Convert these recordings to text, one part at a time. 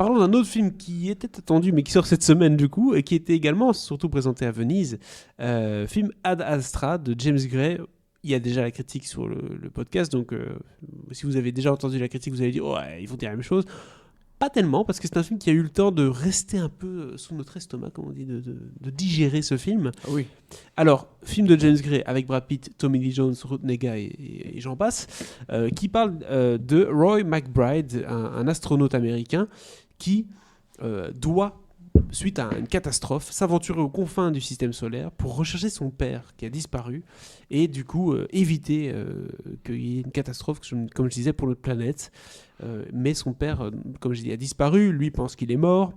Parlons d'un autre film qui était attendu, mais qui sort cette semaine du coup, et qui était également surtout présenté à Venise. Film Ad Astra de James Gray. Il y a déjà la critique sur le podcast, donc si vous avez déjà entendu la critique, vous allez dire ouais, ils vont dire la même chose. Pas tellement, parce que c'est un film qui a eu le temps de rester un peu sous notre estomac, comme on dit, de digérer ce film. Ah oui. Alors, film de James Gray avec Brad Pitt, Tommy Lee Jones, Ruth Negga et j'en passe, qui parle de Roy McBride, un astronaute américain qui doit, suite à une catastrophe, s'aventurer aux confins du système solaire pour rechercher son père qui a disparu et du coup éviter qu'il y ait une catastrophe, comme je disais, pour notre planète. Mais son père, comme je dis, a disparu, lui pense qu'il est mort.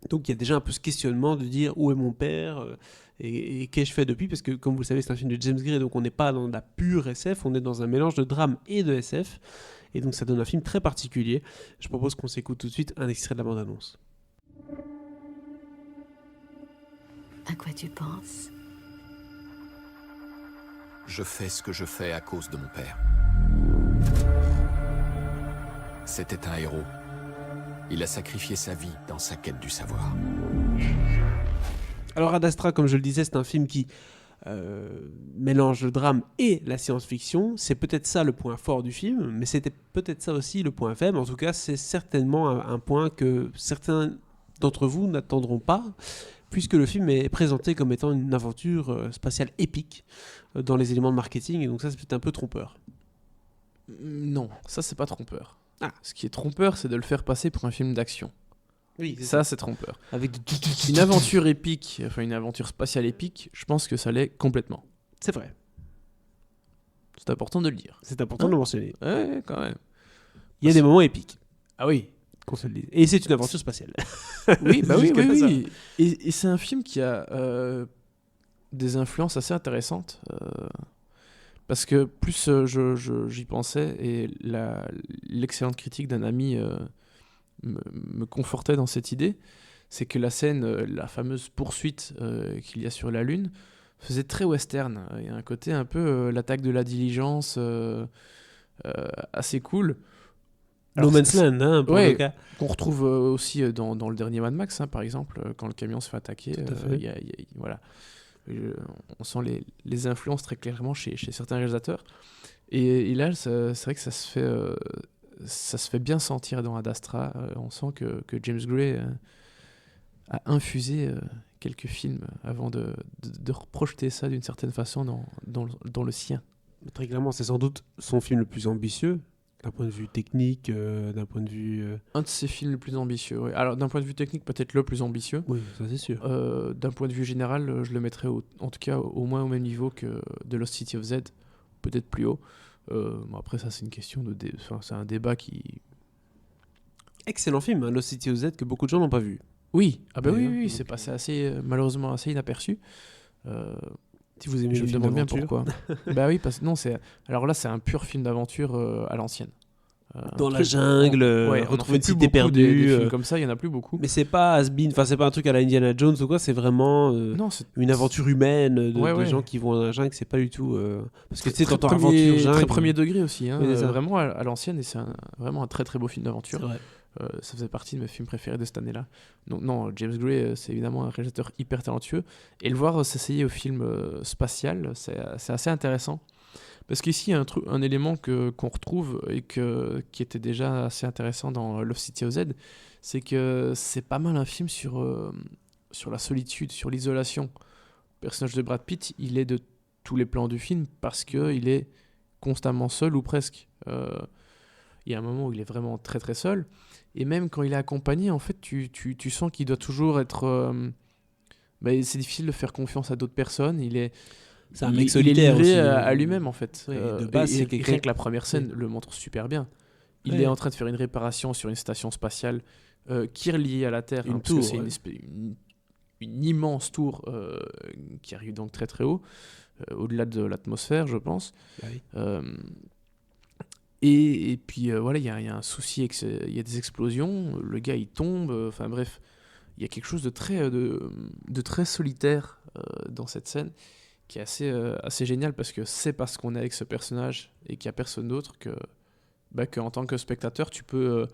Donc il y a déjà un peu ce questionnement de dire où est mon père et qu'ai-je fait depuis, parce que comme vous le savez c'est un film de James Gray, donc on n'est pas dans la pure SF, on est dans un mélange de drame et de SF, et donc ça donne un film très particulier. Je propose qu'on s'écoute tout de suite un extrait de la bande-annonce. À quoi tu penses? Je fais ce que je fais à cause de mon père. C'était un héros. Il a sacrifié sa vie dans sa quête du savoir. Alors Ad Astra, comme je le disais, c'est un film qui mélange le drame et la science-fiction. C'est peut-être ça le point fort du film, mais c'était peut-être ça aussi le point faible. En tout cas, c'est certainement un point que certains d'entre vous n'attendront pas, puisque le film est présenté comme étant une aventure spatiale épique dans les éléments de marketing, et donc ça c'est peut-être un peu trompeur. Non, ça c'est pas trompeur. Ah. Ce qui est trompeur, c'est de le faire passer pour un film d'action. Oui, Ça, c'est trompeur. avec Une aventure épique, enfin une aventure spatiale épique, je pense que ça l'est complètement. C'est vrai, C'est important de le dire. c'est important de le mentionner. Ouais, quand même. Il y a des moments épiques, Ah oui. qu'on se le dise. Et c'est une aventure spatiale. Oui, bah oui, Jusqu'à oui, ça. oui. Et c'est un film qui a des influences assez intéressantes. Parce que plus j'y pensais, et l'excellente critique d'un ami me confortait dans cette idée, c'est que la scène, la fameuse poursuite qu'il y a sur la Lune, faisait très western. Il y a un côté un peu l'attaque de la diligence assez cool. No Alors, Man's Land, hein, pour ouais. le cas. Qu'on retrouve aussi dans le dernier Mad Max, hein, par exemple, quand le camion se fait attaquer. Tout à fait. Voilà. On sent les influences très clairement chez certains réalisateurs. Et là, c'est vrai que ça se fait bien sentir dans Ad Astra. On sent que James Gray a infusé quelques films avant de projeter ça d'une certaine façon dans le sien. Très clairement, c'est sans doute son film le plus ambitieux, d'un point de vue technique, d'un point de vue... Un de ses films les plus ambitieux. Ouais. Alors, d'un point de vue technique, peut-être le plus ambitieux. Oui, ça c'est sûr. D'un point de vue général, je le mettrais en tout cas au moins au même niveau que The Lost City of Z, peut-être plus haut. Bon, après ça c'est une question c'est un débat qui... Excellent film, hein, Lost City of Z, que beaucoup de gens n'ont pas vu. Oui, ah bah oui, D'ailleurs, c'est donc, passé assez malheureusement assez inaperçu. Si vous aimez Je les me films demande bien d'aventure. pourquoi. Bah oui, parce que non, alors là c'est un pur film d'aventure à l'ancienne. Dans Un la truc- jungle, ouais, on en retrouver fait une plus cité beaucoup des perdue. films comme ça, il y en a plus beaucoup. Mais c'est pas has-been, enfin c'est pas un truc à la Indiana Jones ou quoi, c'est vraiment Non, c'est une aventure humaine Ouais, de ouais. gens qui vont dans la jungle, c'est pas du tout... Parce que tu sais, très t'entends aventure jungle... très premier degré aussi, hein, Oui, c'est ça. vraiment à l'ancienne, et c'est vraiment un très très beau film C'est d'aventure. vrai. Ça faisait partie de mes films préférés de cette année-là. Donc non, James Gray, c'est évidemment un réalisateur hyper talentueux. Et le voir s'essayer au film spatial, c'est assez intéressant. Parce qu'ici, il y a un élément qu'on retrouve et qui était déjà assez intéressant dans Lost City of Z, c'est que c'est pas mal un film sur la solitude, sur l'isolation. Le personnage de Brad Pitt, il est de tous les plans du film parce qu'il est constamment seul ou presque. Il y a un moment où il est vraiment très très seul. Et même quand il est accompagné, en fait, tu sens qu'il doit toujours être... c'est difficile de faire confiance à d'autres personnes. C'est un mec il est solitaire livré aussi. à lui-même, en fait. Oui, de base, c'est quelqu'un- rien que la première scène le montre super bien. Il Ouais. est en train de faire une réparation sur une station spatiale qui est reliée à la Terre. Une parce tour, que c'est ouais. une immense tour qui arrive donc très très haut, au-delà de l'atmosphère, je pense. Bah oui. Et puis voilà, il y a un souci, il y a des explosions, le gars il tombe, enfin bref, il y a quelque chose de très solitaire dans cette scène qui est assez génial, parce que c'est parce qu'on est avec ce personnage et qu'il n'y a personne d'autre que en tant que spectateur tu peux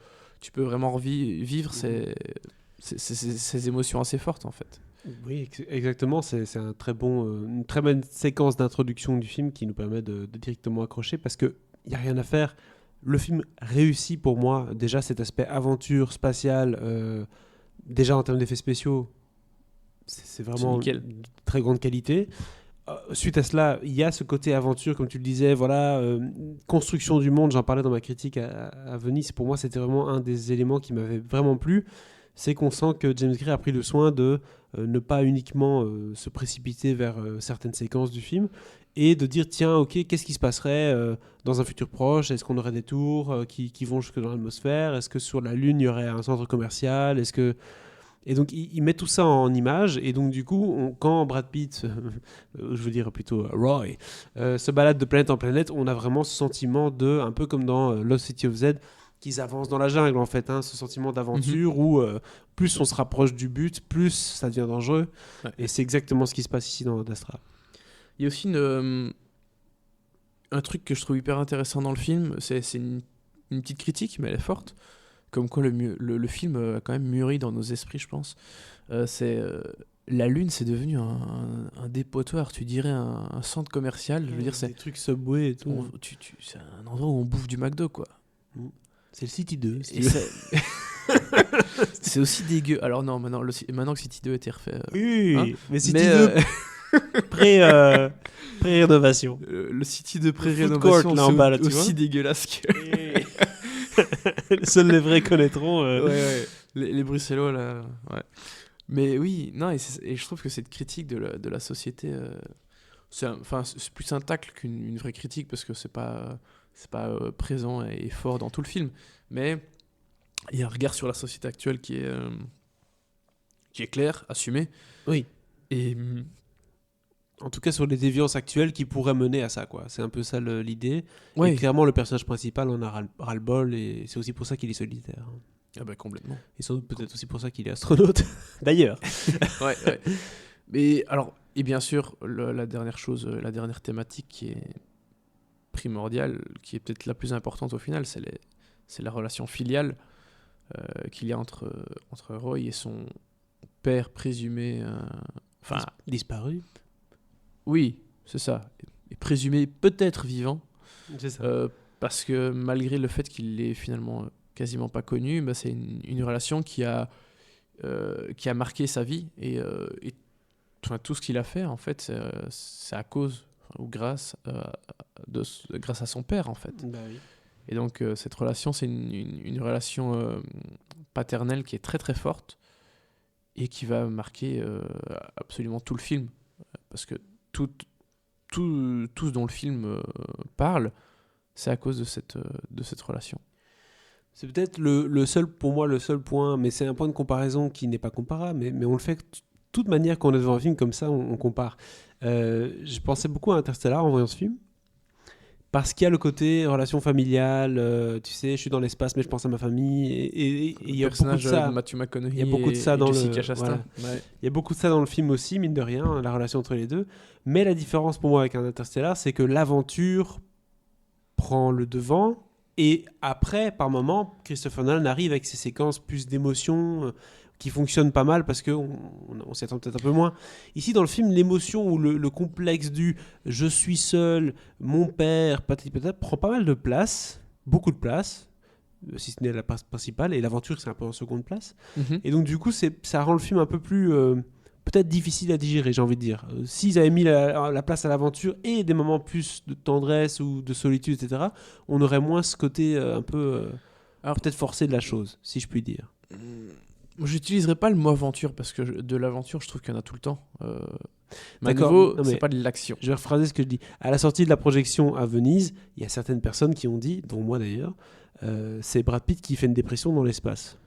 tu peux vraiment vivre ces émotions assez fortes en fait. Oui, exactement. C'est un une très bonne séquence d'introduction du film qui nous permet de directement accrocher parce qu'il n'y a rien à faire. Le film réussit pour moi déjà cet aspect aventure spatiale, déjà en termes d'effets spéciaux, c'est vraiment nickel. de très grande qualité. Suite à cela, il y a ce côté aventure, comme tu le disais, voilà, construction du monde, j'en parlais dans ma critique à Venise, pour moi c'était vraiment un des éléments qui m'avait vraiment plu, c'est qu'on sent que James Gray a pris le soin de ne pas uniquement se précipiter vers certaines séquences du film, et de dire, tiens, ok, qu'est-ce qui se passerait dans un futur proche? Est-ce qu'on aurait des tours qui vont jusque dans l'atmosphère? Est-ce que sur la Lune, il y aurait un centre commercial? Est-ce que... Et donc, il met tout ça en image. Et donc, du coup, quand Brad Pitt, je veux dire plutôt Roy, se balade de planète en planète, on a vraiment ce sentiment de, un peu comme dans Lost City of Z, qu'ils avancent dans la jungle, en fait. Hein, ce sentiment d'aventure où plus on se rapproche du but, plus ça devient dangereux. Ouais. Et c'est exactement ce qui se passe ici dans Astra. Il y a aussi un truc que je trouve hyper intéressant dans le film, c'est une petite critique, mais elle est forte. Comme quoi le film a quand même mûri dans nos esprits, je pense. La Lune, c'est devenu un dépotoir, tu dirais un centre commercial. Je veux dire, c'est des trucs Subway et tout. C'est un endroit où on bouffe du McDo, quoi. C'est le City 2. Et c'est aussi dégueu. Alors non, maintenant que City 2 a été refait. Oui, hein, mais City 2 pré-rénovation. Le City de food pré-rénovation, court, là, en bas, là, c'est tu aussi vois. dégueulasse que... Seuls les vrais connaîtront. Ouais. Les Bruxellois, là. Ouais. Mais oui, non, et je trouve que cette critique de la société, c'est plus un tacle qu'une vraie critique parce que c'est pas présent et fort dans tout le film. Mais il y a un regard sur la société actuelle qui est clair, assumé. Oui. Et En tout cas, sur les déviances actuelles qui pourraient mener à ça, quoi. C'est un peu ça l'idée. ouais. Et clairement, le personnage principal en a ras-le-bol et c'est aussi pour ça qu'il est solitaire. Ah bah complètement. Et sans doute peut-être aussi pour ça qu'il est astronaute. D'ailleurs. Ouais. Mais alors, et bien sûr, la dernière chose, la dernière thématique qui est primordiale, qui est peut-être la plus importante au final, c'est la relation filiale qu'il y a entre Roy et son père présumé. Disparu. Oui, c'est ça. Et présumé peut-être vivant. C'est ça. Parce que malgré le fait qu'il l'ait finalement quasiment pas connu, bah, c'est une relation qui a marqué sa vie et tout ce qu'il a fait en fait c'est à cause ou grâce à son père en fait. Bah oui. Et donc cette relation c'est une relation paternelle qui est très très forte et qui va marquer absolument tout le film parce que tout ce dont le film parle, c'est à cause de cette relation. C'est peut-être pour moi le seul point, mais c'est un point de comparaison qui n'est pas comparable, mais on le fait de toute manière quand on est devant un film comme ça, on compare. Je pensais beaucoup à Interstellar en voyant ce film, parce qu'il y a le côté relation familiale, tu sais, je suis dans l'espace mais je pense à ma famille, et il y a beaucoup de ça. Matthew McConaughey, Il y a beaucoup de ça dans Jessica Chastain. voilà. Ouais. Il y a beaucoup de ça dans le film aussi, mine de rien, la relation entre les deux. Mais la différence pour moi avec un Interstellar, c'est que l'aventure prend le devant. Et après, par moment, Christopher Nolan arrive avec ses séquences plus d'émotion qui fonctionnent pas mal parce qu'on s'y attend peut-être un peu moins. Ici, dans le film, l'émotion ou le complexe du « je suis seul, mon père », peut-être prend pas mal de place, beaucoup de place, si ce n'est la place principale, et l'aventure, c'est un peu en seconde place. Mhm. Et donc, du coup, ça rend le film un peu plus... peut-être difficile à digérer, j'ai envie de dire. S'ils avaient mis la place à l'aventure et des moments plus de tendresse ou de solitude, etc., on aurait moins ce côté un peu peut-être forcé de la chose, si je puis dire. J'utiliserai pas le mot aventure parce que de l'aventure, je trouve qu'il y en a tout le temps. Mais à D'accord, nouveau, non, mais- c'est pas de l'action. Je vais rephraser ce que je dis. À la sortie de la projection à Venise, il y a certaines personnes qui ont dit, dont moi d'ailleurs, c'est Brad Pitt qui fait une dépression dans l'espace.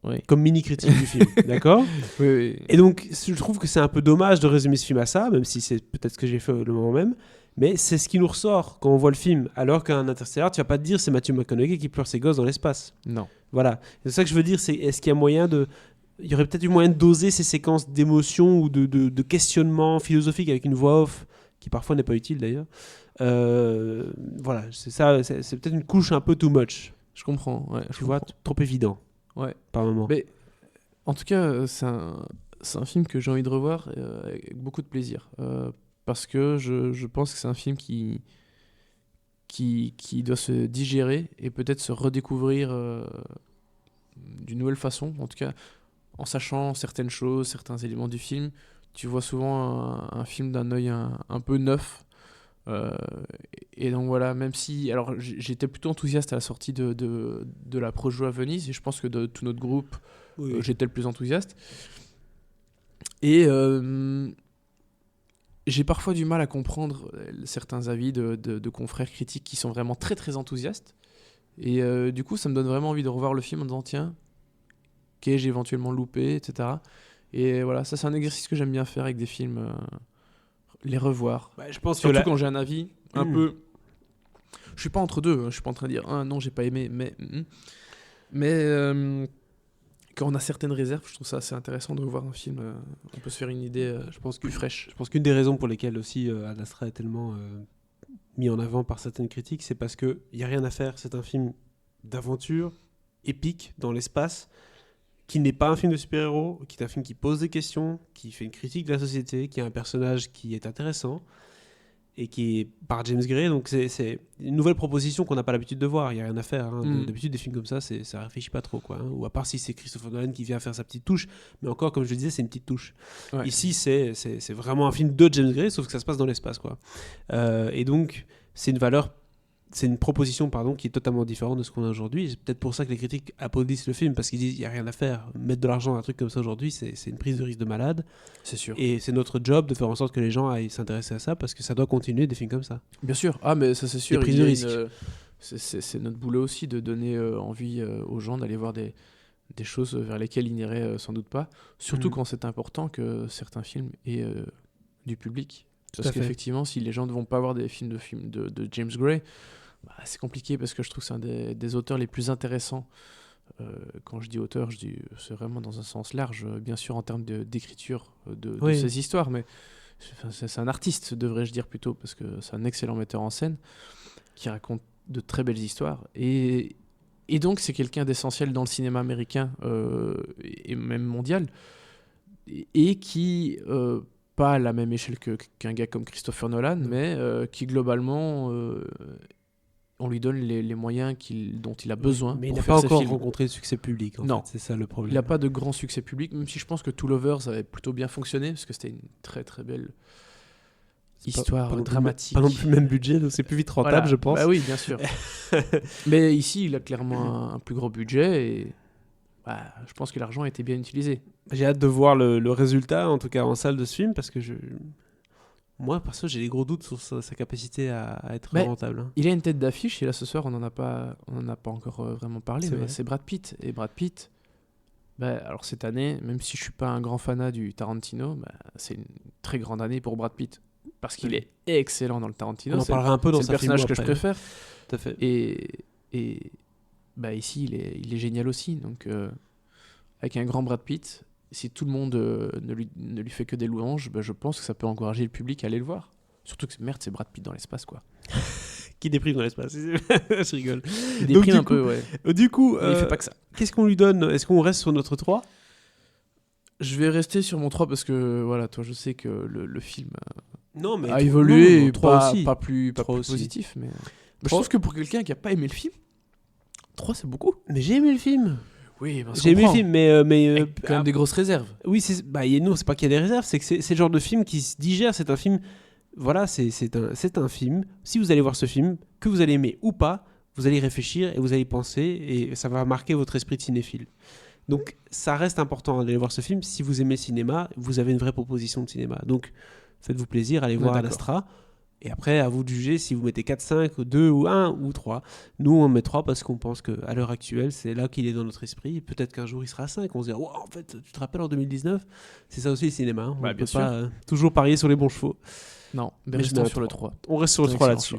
Oui. Comme mini-critique du film, d'accord ? Oui. Et donc, je trouve que c'est un peu dommage de résumer ce film à ça, même si c'est peut-être ce que j'ai fait le moment même. Mais c'est ce qui nous ressort quand on voit le film. Alors qu'un Interstellar, tu vas pas te dire c'est Matthew McConaughey qui pleure ses gosses dans l'espace. Non. Voilà. C'est ça que je veux dire, c'est est-ce qu'il y a moyen de... Il y aurait peut-être eu moyen de doser ces séquences d'émotion ou de questionnement philosophique avec une voix off, qui parfois n'est pas utile d'ailleurs. Voilà, c'est ça, c'est peut-être une couche un peu too much. Je comprends, ouais. Tu vois, trop évident. Ouais. Par moment. Mais en tout cas, c'est un film que j'ai envie de revoir avec beaucoup de plaisir. Parce que je pense que c'est un film qui doit se digérer et peut-être se redécouvrir d'une nouvelle façon. En tout cas, en sachant certaines choses, certains éléments du film, tu vois souvent un film d'un œil un peu neuf. Et donc voilà, même si... Alors j'étais plutôt enthousiaste à la sortie de la Projo à Venise, et je pense que de tout notre groupe, j'étais le plus enthousiaste. Et j'ai parfois du mal à comprendre certains avis de confrères critiques qui sont vraiment très très enthousiastes. Et du coup, ça me donne vraiment envie de revoir le film en disant tiens, qu'ai-je éventuellement loupé, etc. Et voilà, ça c'est un exercice que j'aime bien faire avec des films, les revoir. Je pense surtout quand j'ai un avis un peu... Je suis pas entre deux, je suis pas en train de dire ah non j'ai pas aimé, mais quand on a certaines réserves, je trouve ça assez intéressant de revoir un film. On peut se faire une idée plus fraîche. Je pense qu'une des raisons pour lesquelles aussi Ad Astra est tellement mis en avant par certaines critiques, c'est parce qu'il n'y a rien à faire. C'est un film d'aventure, épique, dans l'espace, qui n'est pas un film de super-héros, qui est un film qui pose des questions, qui fait une critique de la société, qui a un personnage qui est intéressant, et qui est par James Gray. Donc c'est une nouvelle proposition qu'on n'a pas l'habitude de voir. Il n'y a rien à faire. D'habitude, des films comme ça, ça réfléchit pas trop, quoi, hein. Ou à part si c'est Christopher Nolan qui vient faire sa petite touche. Mais encore, comme je le disais, c'est une petite touche. Ouais. Ici, c'est vraiment un film de James Gray, sauf que ça se passe dans l'espace, quoi. Et donc, c'est une proposition qui est totalement différente de ce qu'on a aujourd'hui. C'est peut-être pour ça que les critiques applaudissent le film, parce qu'ils disent qu'il n'y a rien à faire. Mettre de l'argent dans un truc comme ça aujourd'hui, c'est une prise de risque de malade. C'est sûr. Et c'est notre job de faire en sorte que les gens aillent s'intéresser à ça, parce que ça doit continuer, des films comme ça. Bien sûr. Ah, mais ça c'est sûr. Des prises de risque. C'est notre boulot aussi de donner envie aux gens d'aller voir des choses vers lesquelles ils n'iraient sans doute pas. Surtout quand c'est important que certains films aient du public. Parce qu'effectivement, si les gens ne vont pas voir des films de James Gray, c'est compliqué, parce que je trouve que c'est un des auteurs les plus intéressants. Quand je dis auteur, c'est vraiment dans un sens large, bien sûr en termes d'écriture de ces histoires, mais c'est un artiste, devrais-je dire plutôt, parce que c'est un excellent metteur en scène qui raconte de très belles histoires. Et donc c'est quelqu'un d'essentiel dans le cinéma américain et même mondial, et qui... pas à la même échelle qu'un gars comme Christopher Nolan, mais qui globalement... on lui donne les moyens dont il a besoin. Mais il n'a pas encore rencontré le succès public. Non, c'est ça le problème. Il n'a pas de grand succès public, même si je pense que Two Lovers avait plutôt bien fonctionné, parce que c'était une très très belle histoire dramatique. Pas non plus le même budget, donc c'est plus vite rentable, je pense. Bah oui, bien sûr. Mais ici, il a clairement un plus gros budget, et je pense que l'argent a été bien utilisé. J'ai hâte de voir le résultat, en tout cas en salle, de ce film, parce que moi, perso, j'ai des gros doutes sur sa capacité à être rentable. Il a une tête d'affiche, et là, ce soir, on n'en a pas encore vraiment parlé, mais c'est Brad Pitt. Et Brad Pitt, alors cette année, même si je ne suis pas un grand fanat du Tarantino, c'est une très grande année pour Brad Pitt. Parce qu'il est excellent dans le Tarantino. On en parlera un peu dans sa film. C'est le personnage que je préfère. Tout à fait. Et ici, il est génial aussi. Donc, avec un grand Brad Pitt... Si tout le monde ne lui fait que des louanges, je pense que ça peut encourager le public à aller le voir. Surtout que c'est Brad Pitt dans l'espace, quoi. Qui déprime dans l'espace. Je rigole. Il déprime un peu, ouais. Du coup, il fait pas que ça. Qu'est-ce qu'on lui donne ? Est-ce qu'on reste sur notre 3 ? Je vais rester sur mon 3 parce que, voilà, toi, je sais que le film a évolué, et pas plus positif. Mais je trouve que pour quelqu'un qui n'a pas aimé le film, 3, c'est beaucoup. Mais j'ai aimé le film. Oui, j'ai aimé le film, mais quand même des grosses réserves. Oui, c'est pas qu'il y a des réserves, c'est que c'est le genre de film qui se digère. C'est un film, voilà, c'est un film. Si vous allez voir ce film, que vous allez aimer ou pas, vous allez réfléchir et vous allez penser, et ça va marquer votre esprit de cinéphile. Donc ça reste important d'aller voir ce film. Si vous aimez le cinéma, vous avez une vraie proposition de cinéma. Donc faites-vous plaisir, allez voir Ad Astra. Et après, à vous de juger si vous mettez 4, 5, 2 ou 1 ou 3. Nous, on met 3 parce qu'on pense qu'à l'heure actuelle, c'est là qu'il est dans notre esprit. Et peut-être qu'un jour, il sera 5. On se dira, wow, en fait, tu te rappelles en 2019 ? C'est ça aussi le cinéma. On ne peut pas toujours parier sur les bons chevaux. Non, mais restons sur le 3. On reste sur le 3 là-dessus.